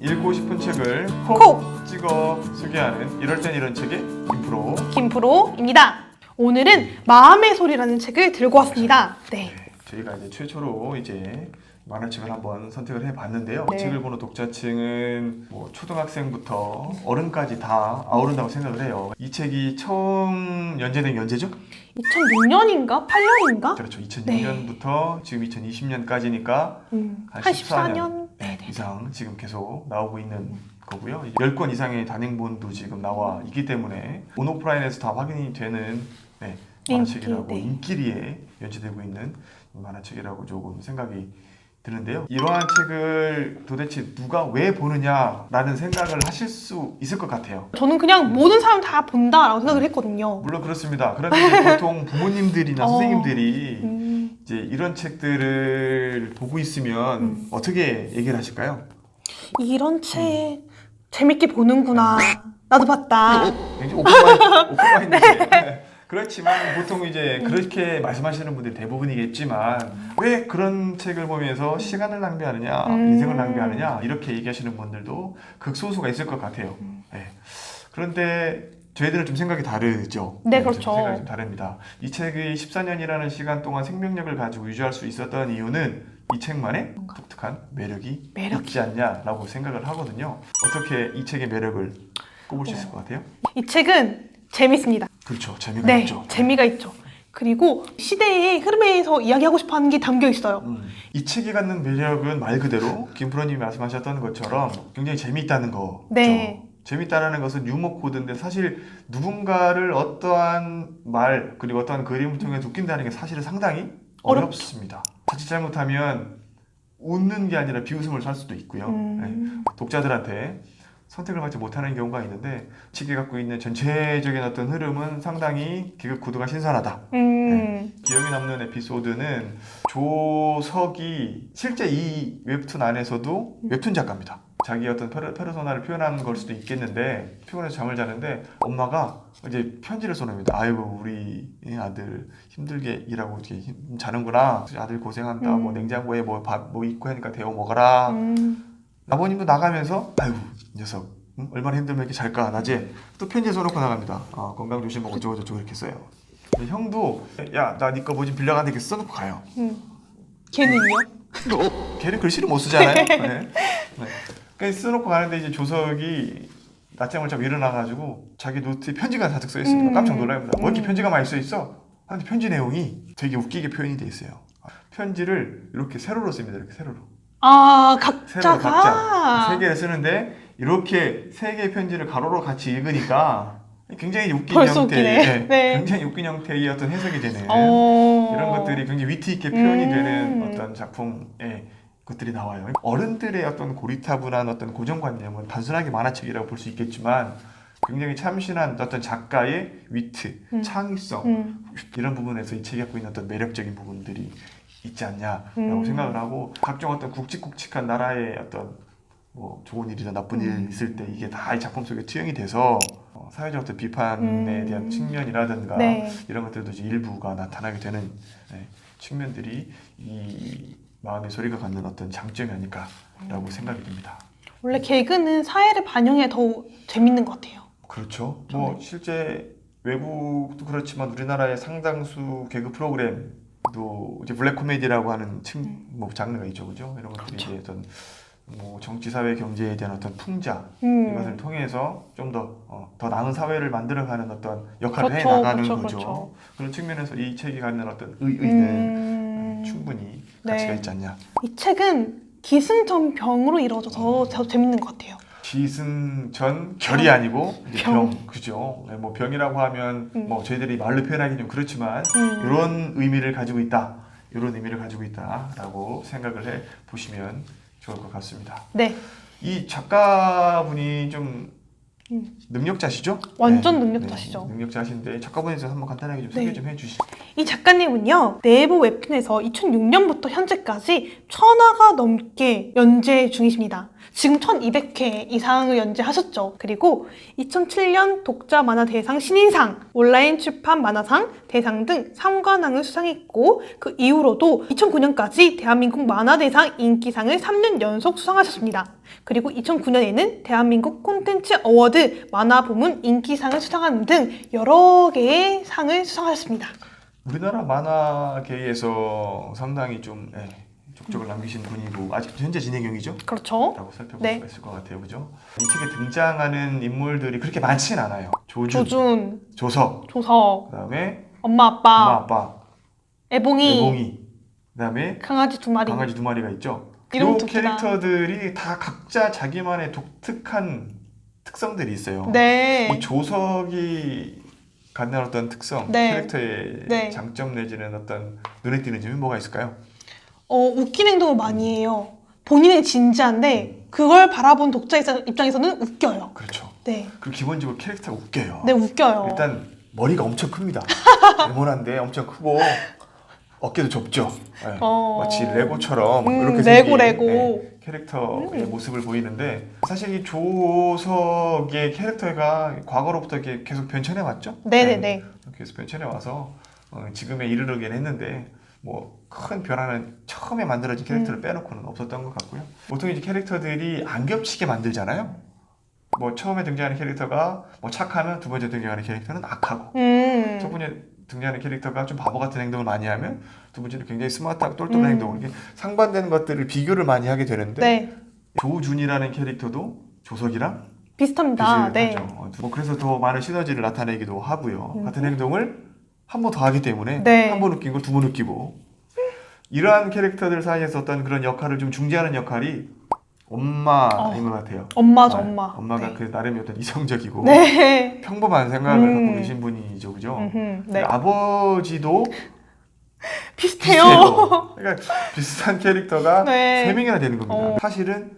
읽고 싶은 책을 콕 찍어 소개하는 이럴 땐 이런 책의 김프로. 김프로입니다. 오늘은 마음의 소리라는 책을 들고 왔습니다. 네. 저희가 이제 최초로 이제 만화책을 한번 선택을 해봤는데요. 네. 이 책을 보는 독자층은 뭐 초등학생부터 어른까지 다 아우른다고 생각을 해요. 이 책이 처음 연재된 게 언제죠? 2006년인가? 8년인가? 그렇죠. 2006년부터 지금 2020년까지니까 한 한 14년 이상 지금 계속 나오고 있는 거고요. 10권 이상의 단행본도 지금 나와 있기 때문에 온오프라인에서 다 확인이 되는 만화책이라고 인기리에 연재되고 있는 만화책이라고 조금 생각이 드는데요. 이러한 책을 도대체 누가 왜 보느냐라는 생각을 하실 수 있을 것 같아요. 저는 그냥 모든 사람 다 본다라고 생각을 했거든요. 물론 그렇습니다. 그런데 이제 보통 부모님들이나 선생님들이 이제 이런 책들을 보고 있으면 어떻게 얘기를 하실까요? 이런 책 재밌게 보는구나. 나도 봤다. 굉장히 오픈마인드세요. 그렇지만 보통 이제 그렇게 말씀하시는 분들이 대부분이겠지만 왜 그런 책을 보면서 시간을 낭비하느냐, 인생을 낭비하느냐 이렇게 얘기하시는 분들도 극소수가 있을 것 같아요. 네. 그런데 저희들은 좀 생각이 다르죠. 네, 그렇죠. 생각이 좀 다릅니다. 이 책이 14년이라는 시간 동안 생명력을 가지고 유지할 수 있었던 이유는 이 책만의 독특한 매력이 있지 않냐라고 생각을 하거든요. 어떻게 이 책의 매력을 꼽을 수 있을 것 같아요? 이 책은 재밌습니다. 그렇죠. 재미가 있죠. 재미가 있죠. 그리고 시대의 흐름에서 이야기하고 싶어하는 게 담겨 있어요. 이 책이 갖는 매력은 말 그대로 김프로님이 말씀하셨던 것처럼 굉장히 재미있다는 거죠. 네. 재밌다는 것은 유머 코드인데 사실 누군가를 어떠한 말 그리고 어떠한 그림을 통해 웃긴다는 게 사실은 상당히 어렵습니다. 자칫 잘못하면 웃는 게 아니라 비웃음을 살 수도 있고요. 네. 독자들한테 선택을 받지 못하는 경우가 있는데 책이 갖고 있는 전체적인 어떤 흐름은 상당히 기획 코드가 신선하다. 네. 기억에 남는 에피소드는 조석이 실제 이 웹툰 안에서도 웹툰 작가입니다. 자기 어떤 페르소나를 표현하는 걸 수도 있겠는데 피곤해서 잠을 자는데 엄마가 이제 편지를 써놓습니다. 아이고 우리 아들 힘들게 일하고 이렇게 자는구나. 아들 고생한다. 뭐 냉장고에 뭐 밥 뭐 있고 하니까 데워 먹어라. 아버님도 나가면서 아이고 이 녀석 얼마나 힘들면 이렇게 잘까 낮에 또 편지 써놓고 나갑니다. 건강 조심하고 어쩌고저쩌고 이렇게 써요. 형도 야 나 네 거 뭐 좀 빌려가는데 이렇게 써놓고 가요. 걔는요? 걔는 글씨를 못 쓰잖아요. 네. 그러니까 써놓고 가는데 이제 조석이 낮잠을 자고 일어나가지고 자기 노트에 편지가 가득 써 있으니까 깜짝 놀랍니다. 뭐 이렇게 편지가 많이 써 있어? 근데 편지 내용이 되게 웃기게 표현이 돼 있어요. 편지를 이렇게 세로로 씁니다. 이렇게 세로로. 각자가 세 개를 쓰는데 이렇게 세 개의 편지를 가로로 같이 읽으니까 굉장히 웃긴 벌써 형태의 네. 굉장히 웃긴 형태의 어떤 해석이 되는 이런 것들이 굉장히 위트 있게 표현이 되는 어떤 작품의 것들이 나와요. 어른들의 어떤 고리타분한 어떤 고정관념은 단순하게 만화책이라고 볼 수 있겠지만 굉장히 참신한 어떤 작가의 위트, 창의성 이런 부분에서 이 책이 갖고 있는 어떤 매력적인 부분들이 있지 않냐라고 생각을 하고 각종 어떤 굵직굵직한 나라의 어떤 뭐 좋은 일이나 나쁜 일이 있을 때 이게 다 이 작품 속에 투영이 돼서 사회적 어떤 비판에 대한 측면이라든가 이런 것들도 이제 일부가 나타나게 되는 측면들이 이 마음의 소리가 갖는 어떤 장점이 아닐까라고 생각이 듭니다. 원래 개그는 사회를 반영해 더 재밌는 것 같아요. 그렇죠. 뭐 실제 외국도 그렇지만 우리나라의 상당수 개그 프로그램도 이제 블랙 코미디라고 하는 뭐 장르가 있죠, 그죠? 이런 것들이 이제 어떤 뭐 정치, 사회, 경제에 대한 어떤 풍자 이것을 통해서 좀 더 나은 사회를 만들어가는 어떤 역할을 해 나가는 거죠. 그런 측면에서 이 책이 갖는 어떤 의의는 충분히 가치가 있지 않냐. 이 책은 기승전병으로 이루어져서 더 재밌는 것 같아요. 기승전 결이 아니고 병, 그죠? 뭐 병이라고 하면 뭐 저희들이 말로 표현하기 좀 그렇지만 이런 의미를 가지고 있다, 이런 의미를 가지고 있다라고 생각을 해 보시면 좋을 것 같습니다. 네. 이 작가분이 좀 능력자시죠? 완전 능력자시죠. 능력자신데 작가분에 대해서 한번 간단하게 좀 소개 좀 해주시죠. 이 작가님은요, 네이버 웹툰에서 2006년부터 현재까지 1000화가 넘게 연재 중이십니다. 지금 1200회 이상을 연재하셨죠. 그리고 2007년 독자 만화 대상 신인상, 온라인 출판 만화상 대상 등 3관왕을 수상했고 그 이후로도 2009년까지 대한민국 만화대상 인기상을 3년 연속 수상하셨습니다. 그리고 2009년에는 대한민국 콘텐츠 어워드 만화 부문 인기상을 수상하는 등 여러 개의 상을 수상하셨습니다. 우리나라 만화계에서 상당히 좀 족적을 남기신 분이고 아직도 현재 진행형이죠? 그렇죠. 라고 살펴볼 네. 수가 있을 것 같아요. 그죠? 이 책에 등장하는 인물들이 그렇게 많지는 않아요. 조준, 조석, 조석, 그다음에 엄마, 아빠, 엄마, 아빠, 애봉이, 애봉이, 그다음에 강아지 2마리. 강아지 2마리가 있죠. 이 이름 두기다. 캐릭터들이 다 각자 자기만의 독특한 특성들이 있어요. 네. 이 조석이 갖는 어떤 특성, 네. 캐릭터의 네. 장점 내지는 어떤 눈에 띄는 점이 뭐가 있을까요? 웃긴 행동을 많이 해요. 본인은 진지한데 그걸 바라본 독자 입장에서는 웃겨요. 그렇죠. 네. 그리고 기본적으로 캐릭터가 웃겨요. 네, 웃겨요. 일단 머리가 엄청 큽니다. 네모난데 엄청 크고 어깨도 좁죠. 네. 마치 레고처럼 이렇게 생긴 레고. 캐릭터의 모습을 보이는데 사실 이 조석의 캐릭터가 과거로부터 이렇게 계속 변천해 왔죠. 네네네. 계속 변천해 와서 지금에 이르르긴 했는데 뭐 큰 변화는 처음에 만들어진 캐릭터를 빼놓고는 없었던 것 같고요. 보통 이제 캐릭터들이 안 겹치게 만들잖아요. 뭐 처음에 등장하는 캐릭터가 뭐 착하면 두 번째 등장하는 캐릭터는 악하고 첫 번째 등장하는 캐릭터가 좀 바보 같은 행동을 많이 하면 두 번째는 굉장히 스마트하고 똘똘한 행동을 이렇게 상반되는 것들을 비교를 많이 하게 되는데 네. 조준이라는 캐릭터도 조석이랑 비슷합니다. 비슷을 네. 하죠. 뭐 그래서 더 많은 시너지를 나타내기도 하고요. 같은 행동을 한 번 더 하기 때문에 네. 한 번 웃긴 걸 두 번 웃기고 이러한 캐릭터들 사이에서 어떤 그런 역할을 좀 중재하는 역할이 엄마인 것 같아요. 엄마죠, 네. 엄마. 엄마가 네. 그 나름의 어떤 이성적이고 네. 평범한 생각을 갖고 계신 분이죠, 그죠? 네. 아버지도 비슷해요. 비슷해요. 그러니까 비슷한 캐릭터가 네. 3명이나 되는 겁니다. 사실은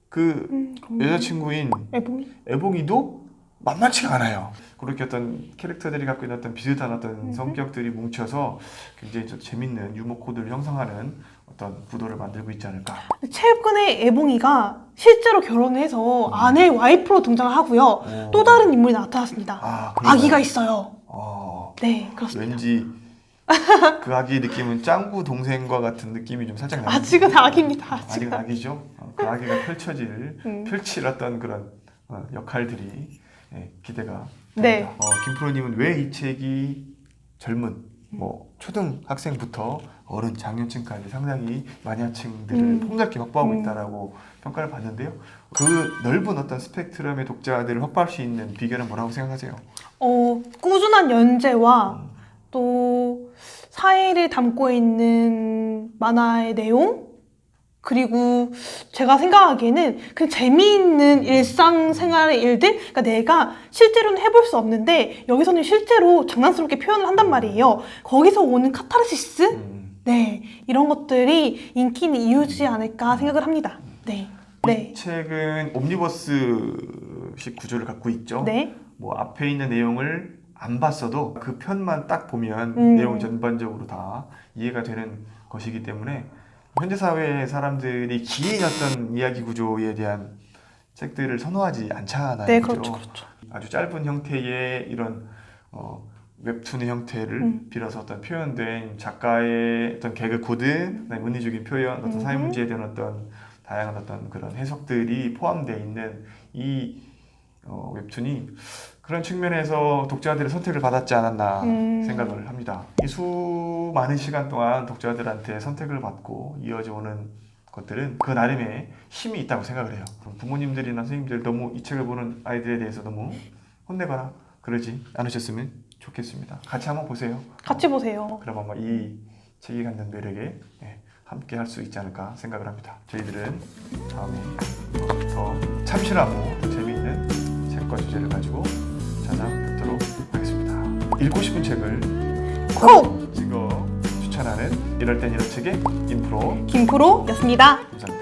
그 여자친구인 애봉이. 애봉이도 만만치가 않아요. 그렇게 어떤 캐릭터들이 갖고 있는 어떤 비슷한 어떤 성격들이 뭉쳐서 굉장히 좀 재밌는 유머 코드를 형성하는 어떤 구도를 만들고 있지 않을까. 최근에 애봉이가 실제로 결혼해서 아내의 와이프로 등장을 하고요. 또 다른 인물이 나타났습니다. 그런가요? 아기가 있어요. 어, 네, 그렇습니다. 왠지 그 아기의 느낌은 짱구 동생과 같은 느낌이 좀 살짝 나요. 아직은 아기입니다. 아직은 아기죠. 그 아기가 펼칠 어떤 그런 역할들이 기대가 네. 됩니다. 김프로님은 왜 이 책이 젊은 뭐 초등학생부터 어른 장년층까지 상당히 마니아층들을 폭넓게 확보하고 있다라고 평가를 받는데요. 그 넓은 어떤 스펙트럼의 독자들을 확보할 수 있는 비결은 뭐라고 생각하세요? 꾸준한 연재와 또 사회를 담고 있는 만화의 내용, 그리고 제가 생각하기에는 그 재미있는 일상생활의 일들, 그러니까 내가 실제로는 해볼 수 없는데 여기서는 실제로 장난스럽게 표현을 한단 말이에요. 거기서 오는 카타르시스? 네, 이런 것들이 인기는 이유지 않을까 생각을 합니다. 네. 이 책은 옴니버스식 구조를 갖고 있죠. 네. 뭐 앞에 있는 내용을 안 봤어도 그 편만 딱 보면 내용 전반적으로 다 이해가 되는 것이기 때문에 현대 사회의 사람들이 긴 어떤 이야기 구조에 대한 책들을 선호하지 않잖아요. 네, 그죠? 그렇죠. 아주 짧은 형태의 이런 웹툰의 형태를 빌어서 어떤 표현된 작가의 어떤 개그 코드, 그다음에 은유적인 표현, 어떤 사회 문제에 대한 어떤 다양한 어떤 그런 해석들이 포함되어 있는 이 웹툰이 그런 측면에서 독자들의 선택을 받았지 않았나 생각을 합니다. 이 수많은 시간 동안 독자들한테 선택을 받고 이어져 오는 것들은 그 나름의 힘이 있다고 생각을 해요. 부모님들이나 선생님들 너무 이 책을 보는 아이들에 대해서 너무 혼내거나 그러지 않으셨으면 좋겠습니다. 같이 한번 보세요. 같이 보세요. 그럼 아마 이 책이 갖는 매력에 함께 할 수 있지 않을까 생각을 합니다. 저희들은 다음에 더 참신하고 더 재미있는 책과 주제를 가지고 찾아뵙도록 하겠습니다. 읽고 싶은 책을 콕! 찍어 추천하는 이럴 땐 이런 책의 인프로 김프로였습니다. 감사합니다.